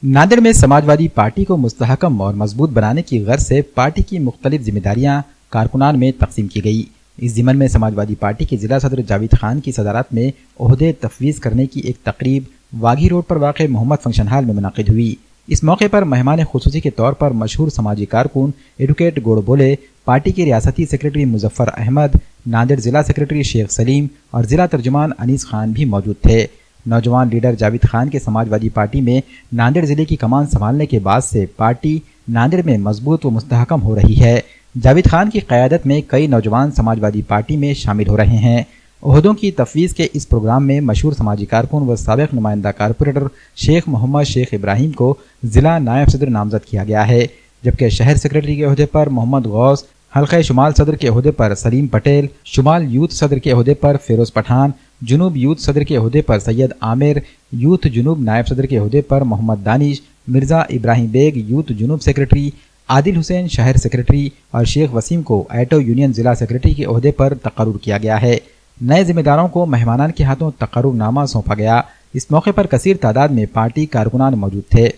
नांदेड़ में समाजवादी पार्टी को मुस्तहकम और मजबूत बनाने की गर्ज से पार्टी की मुख्तलिफ जिम्मेदारियां कारकुनान में तकसीम की गई। इस जिमन में समाजवादी पार्टी के जिला सदर जावेद खान की सदारत में ओहदे तफवीज़ करने की एक तकरीब वागी रोड पर वाक़ मोहम्मद फंक्शन हॉल में मुनक़िद हुई। इस मौके पर मेहमान खुसूसी के तौर पर मशहूर समाजी कारकुन एडवोकेट गोड़बोले, पार्टी के रियासती सेक्रेटरी मुजफ्फर अहमद, नांदेड़ जिला सेक्रेटरी शेख सलीम और जिला तर्जुमान अनीस खान भी मौजूद थे। नौजवान लीडर जावेद खान के समाजवादी पार्टी में नांदेड़ जिले की कमान संभालने के बाद से पार्टी नांदेड़ में मजबूत व मुस्तहकम हो रही है। जावेद खान की क़यादत में कई नौजवान समाजवादी पार्टी में शामिल हो रहे हैं। ओहदों की तफवीज़ के इस प्रोग्राम में मशहूर समाजी कारकुन व साबिक़ नुमाइंदा कारपोरेटर शेख मोहम्मद शेख इब्राहिम को जिला नायब सदर नामजद किया गया है, जबकि शहर सेक्रेटरी के ओहदे पर मोहम्मद गौस, हल्क़े शुमाल सदर के ओहदे पर सलीम पटेल, शुमाल यूथ सदर के ओहदे पर फिरोज़ पठान, जुनूब यूथ सदर के ओहदे पर सैयद आमिर, यूथ जुनूब नायब सदर के ओहदे पर मोहम्मद दानिश, मिर्ज़ा इब्राहिम बेग यूथ जुनूब सेक्रेटरी, आदिल हुसैन शहर सेक्रेटरी और शेख वसीम को ऐटो यूनियन जिला सेक्रेटरी के ओहदे पर तकर्रुर किया गया है। नए जिम्मेदारों को मेहमानान के हाथों तकर्रुरनामा सौंपा गया। इस मौके पर कसीर तादाद में पार्टी कारकुनान मौजूद थे।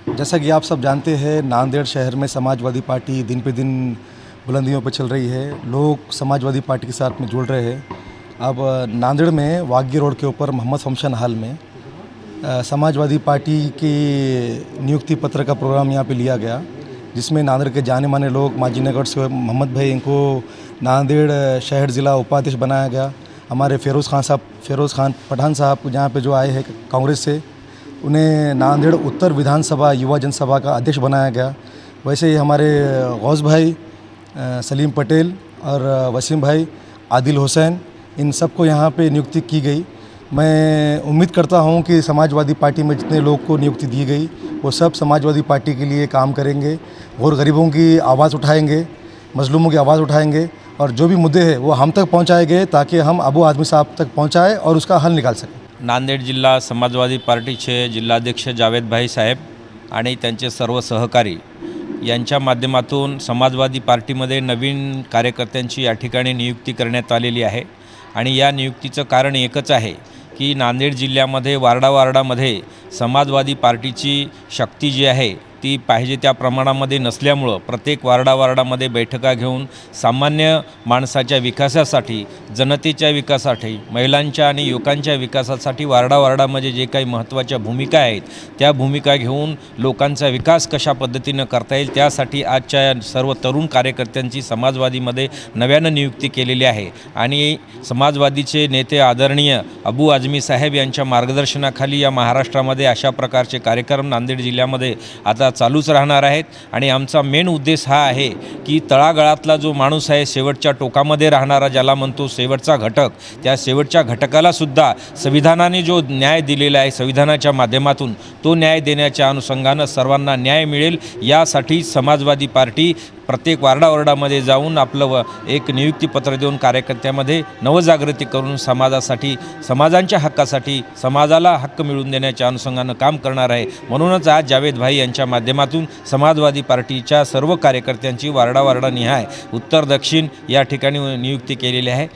जैसा कि आप सब जानते हैं, नांदेड़ शहर में समाजवादी पार्टी दिन पे दिन बुलंदियों पर चल रही है। लोग समाजवादी पार्टी के साथ में जुड़ रहे हैं। अब नांदेड़ में वागी रोड के ऊपर मोहम्मद फंक्शन हॉल में समाजवादी पार्टी की नियुक्ति पत्र का प्रोग्राम यहाँ पे लिया गया, जिसमें नांदेड़ के जाने माने लोग माजीनगर से मोहम्मद भाई, इनको नांदेड़ शहर ज़िला उपाध्यक्ष बनाया गया। हमारे फिरोज़ खान पठान साहब यहाँ पे जो आए हैं कांग्रेस से, उन्हें नांदेड़ उत्तर विधानसभा युवा जनसभा का अध्यक्ष बनाया गया। वैसे ही हमारे गौस भाई, सलीम पटेल और वसीम भाई, आदिल हुसैन, इन सबको यहाँ पे नियुक्ति की गई। मैं उम्मीद करता हूँ कि समाजवादी पार्टी में जितने लोग को नियुक्ति दी गई वो सब समाजवादी पार्टी के लिए काम करेंगे और गरीबों की आवाज़ उठाएंगे, मजलूमों की आवाज़ उठाएंगे और जो भी मुद्दे हैं वो हम तक पहुँचाएंगे ताकि हम अबू आदमी साहब तक पहुँचाएँ और उसका हल निकाल सकें। नांदेड जिल्हा समाजवादी पार्टीचे जिल्हाध्यक्ष जावेदभाई साहेब आणि त्यांचे सर्व सहकारी यांच्या माध्यमातून समाजवादी पार्टीमध्ये नवीन कार्यकर्त्यांची या ठिकाणी नियुक्ती करण्यात आलेली आहे आणि या नियुक्तीचं कारण एकच आहे की नांदेड जिल्ह्यामध्ये वार्डामध्ये समाजवादी पार्टीची शक्ती जी आहे ती पाहिजे त्या प्रमाणामध्ये नसल्यामुळं प्रत्येक वार्डामध्ये बैठका घेऊन सामान्य माणसाच्या विकासासाठी, जनतेच्या विकासासाठी, महिलांच्या आणि युवकांच्या विकासासाठी वार्डामध्ये जे काही महत्त्वाच्या भूमिका आहेत त्या भूमिका घेऊन लोकांचा विकास कशा पद्धतीनं करता येईल त्यासाठी आजच्या सर्व तरुण कार्यकर्त्यांची समाजवादीमध्ये नव्यानं नियुक्ती केलेली आहे आणि समाजवादीचे नेते आदरणीय अबू आझमी साहेब यांच्या मार्गदर्शनाखाली या महाराष्ट्रामध्ये अशा प्रकारचे कार्यक्रम नांदेड जिल्ह्यामध्ये आता चालूच राहणार आहेत आणि आमचा मेन उद्देश हा आहे की तळागाळातला जो माणूस आहे, शेवटच्या टोकामध्ये राहणारा ज्याला म्हणतो शेवटचा घटक, त्या शेवटच्या घटकाला सुद्धा संविधानाने जो न्याय दिलेला आहे, संविधानाच्या माध्यमातून तो न्याय देण्याच्या अनुषंगानं सर्वांना न्याय मिळेल यासाठी समाजवादी पार्टी प्रत्येक वार्डामध्ये जाऊन आपलं एक नियुक्तीपत्र देऊन कार्यकर्त्यामध्ये नवजागृती करून समाजासाठी, समाजांच्या हक्कासाठी, समाजाला हक्क मिळवून देण्याच्या अनुषंगानं काम करणार आहे। म्हणूनच आज जावेद भाई यांच्या माध्यमातून समाजवादी पार्टीच्या सर्व कार्यकर्त्यांची वार्डानिहाय उत्तर दक्षिण या ठिकाणी नियुक्ती केलेली आहे।